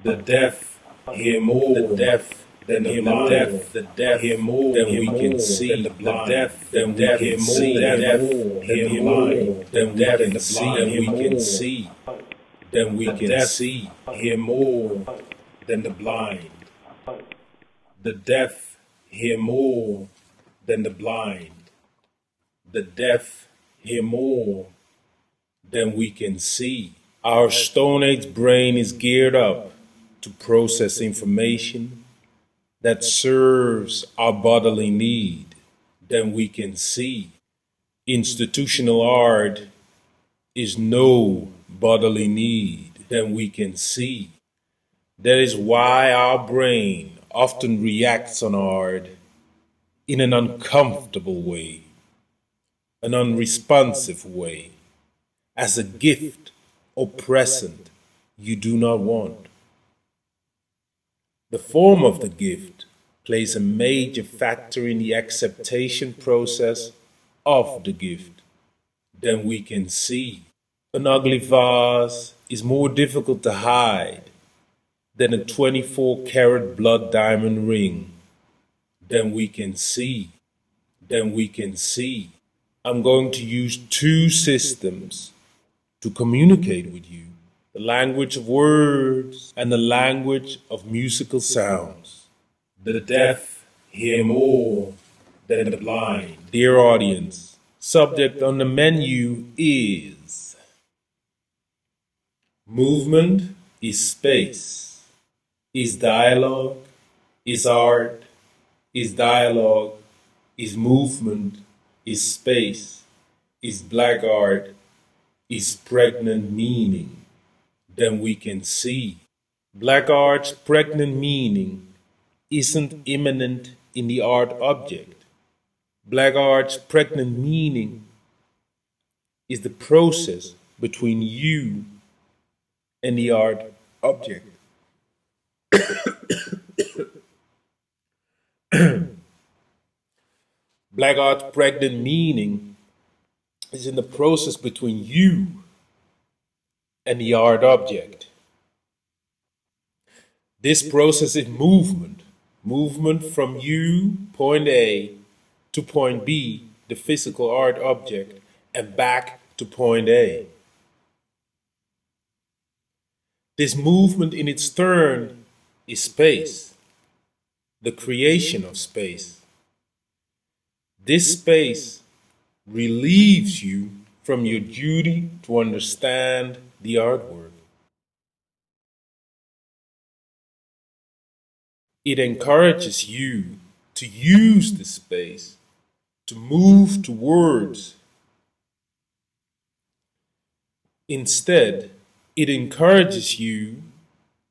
The deaf hear more, the deaf than the blind. The deaf hear more than we can see. The deaf than we can see. The deaf hear more than we can see. Than we can see. Than we can see. Hear more than the blind. The deaf hear more than the blind. The deaf hear more than we can see. Our Stone Age brain is geared up to process information that serves our bodily need than we can see. Institutional art is no bodily need than we can see. That is why our brain often reacts on art in an uncomfortable way, an unresponsive way, as a gift or present you do not want. The form of the gift plays a major factor in the acceptation process of the gift than we can see. An ugly vase is more difficult to hide than a 24-karat blood diamond ring than we can see. Than we can see. I'm going to use two systems to communicate with you: the language of words and the language of musical sounds. The deaf hear more than the blind. Dear audience, subject on the menu is movement is space, is dialogue, is art, is dialogue, is movement, is space, is black art, is pregnant meaning than we can see. Black art's pregnant meaning isn't immanent in the art object. Black art's pregnant meaning is the process between you and the art object. Black art's pregnant meaning is in the process between you and the art object. This process is movement. Movement from you, point A, to point B, the physical art object, and back to point A. This movement in its turn is space, the creation of space. This space relieves you from your duty to understand the artwork. It encourages you to use the space to move towards. Instead, it encourages you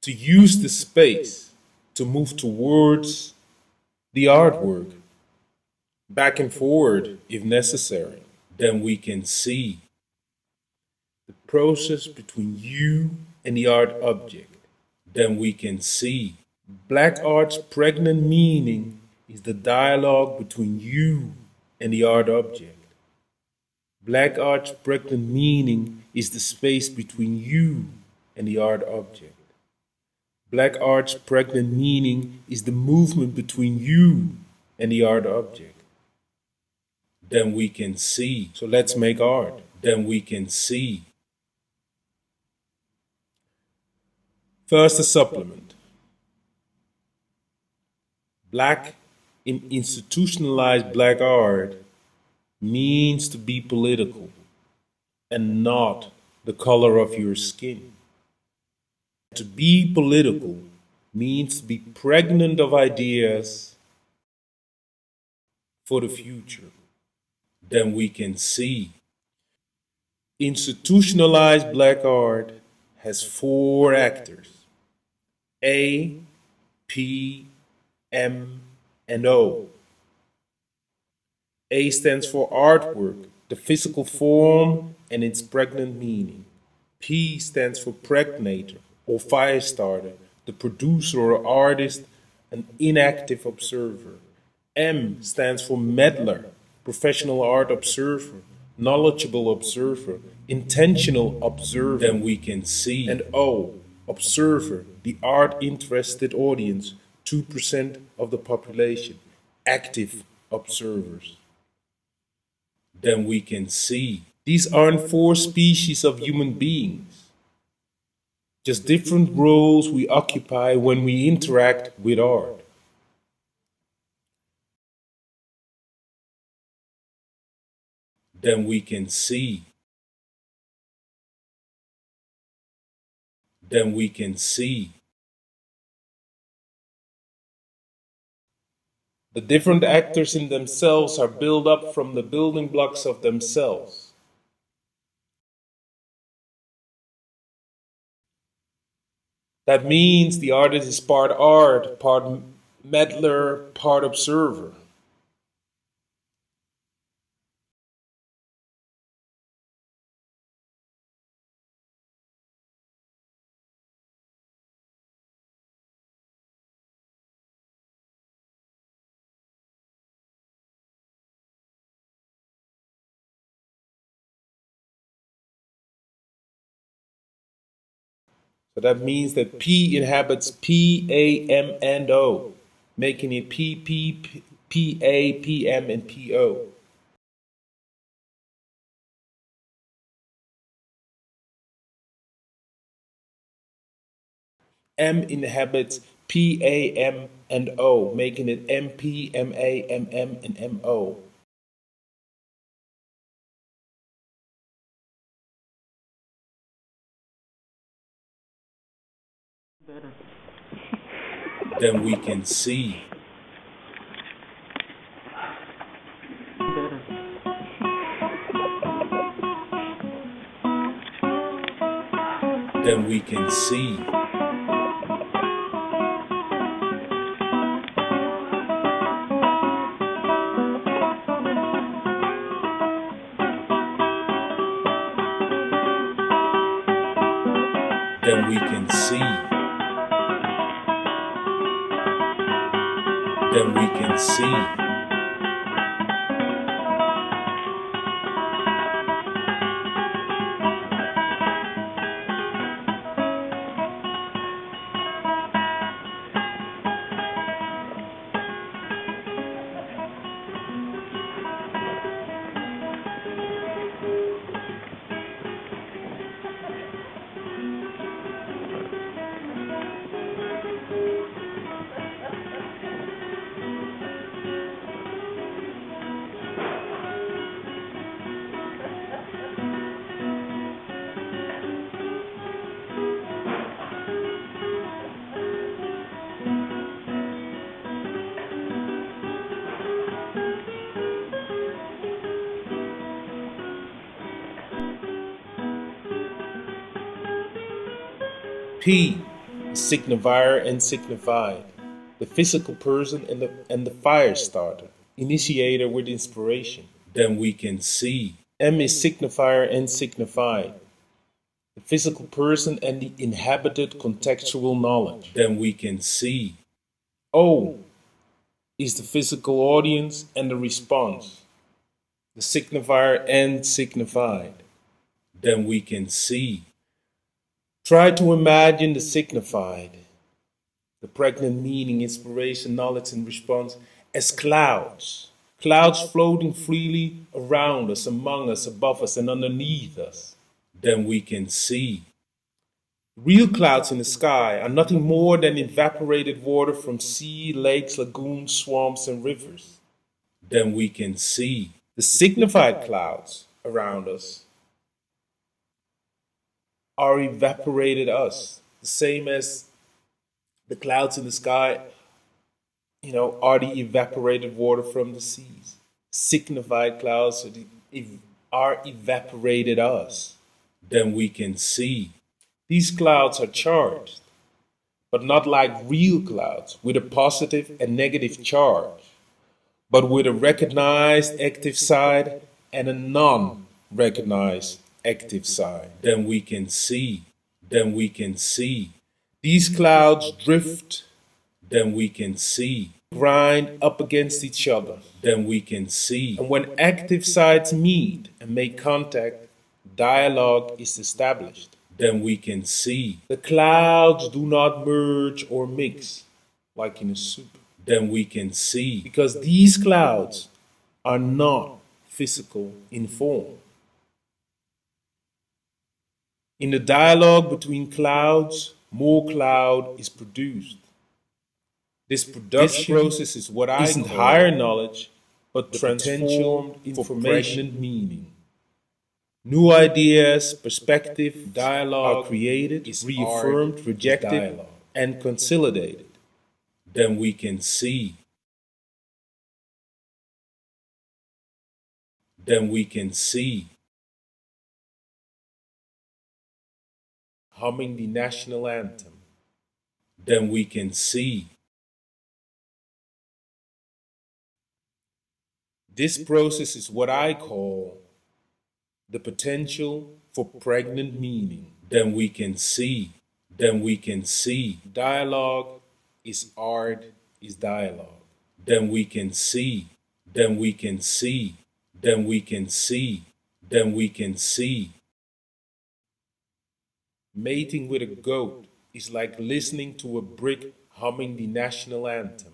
to use the space to move towards the artwork, back and forward if necessary. Then we can see the process between you and the art object. Then we can see black art's pregnant meaning is the dialogue between you and the art object. Black art's pregnant meaning is the space between you and the art object. Black art's pregnant meaning is the movement between you and the art object. Then we can see. So let's make art. Then we can see. First, a supplement. Black in institutionalized black art means to be political and not the color of your skin. To be political means to be pregnant of ideas for the future. Then we can see. Institutionalized black art has 4 actors: A, P, M, and O. A stands for artwork, the physical form and its pregnant meaning. P stands for pregnator or firestarter, the producer or artist, an inactive observer. M stands for meddler, professional art observer, knowledgeable observer, intentional observer. Then we can see. And O, observer, the art interested audience, 2% of the population, active observers. Then we can see. These aren't four species of human beings, just different roles we occupy when we interact with art. Then we can see. Then we can see. The different actors in themselves are built up from the building blocks of themselves. That means the artist is part art, part meddler, part observer. So that means that P inhabits P, A, M, and O, making it P, P, P, A, P, M, and P, O. M inhabits P, A, M, and O, making it M, P, M, A, M, M, and M, O. Then we can see. Then we can see. Then we can see. Then we can see. P, signifier and signified, the physical person and the fire starter, initiator with inspiration. Then we can see. M is signifier and signified, the physical person and the inhabited contextual knowledge. Then we can see. O is the physical audience and the response, the signifier and signified. Then we can see. Try to imagine the signified, the pregnant meaning, inspiration, knowledge, and response as clouds. Clouds floating freely around us, among us, above us, and underneath us. Then we can see. Real clouds in the sky are nothing more than evaporated water from sea, lakes, lagoons, swamps, and rivers. Then we can see. The signified clouds around us are evaporated us, the same as the clouds in the sky, are the evaporated water from the seas. Signified clouds are evaporated us. Then we can see. These clouds are charged, but not like real clouds with a positive and negative charge, but with a recognized active side and a non-recognized active side. Then we can see. Then we can see. These clouds drift. Then we can see. grind up against each other, then we can see. And when active sides meet and make contact, dialogue is established. Then we can see. The clouds do not merge or mix like in a soup. Then we can see. Because these clouds are not physical in form. In the dialogue between clouds, more cloud is produced. This production process is what I isn't higher knowledge, but transformed information meaning. New ideas, perspective, dialogue are created, is reaffirmed, rejected, and consolidated. Then we can see. Then we can see. Humming the national anthem. Then we can see. This process is what I call the potential for pregnant meaning. Then we can see. Then we can see. Dialogue is art, is dialogue. Then we can see. Then we can see. Then we can see. Then we can see. Mating with a goat is like listening to a brick humming the national anthem.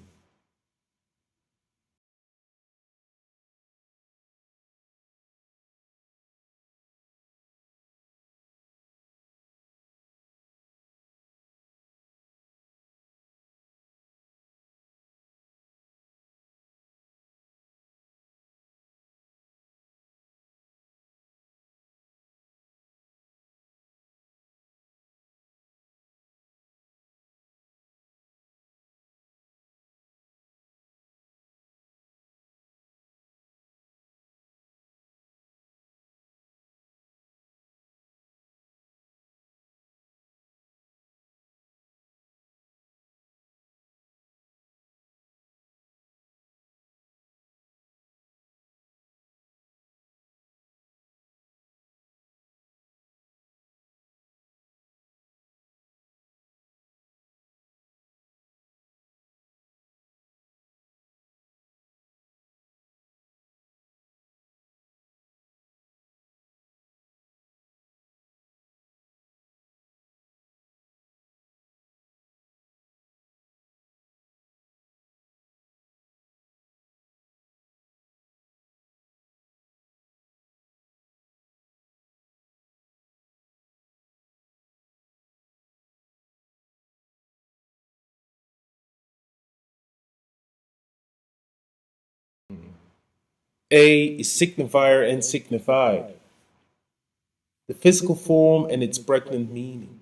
A is signifier and signified. The physical form and its pregnant meaning.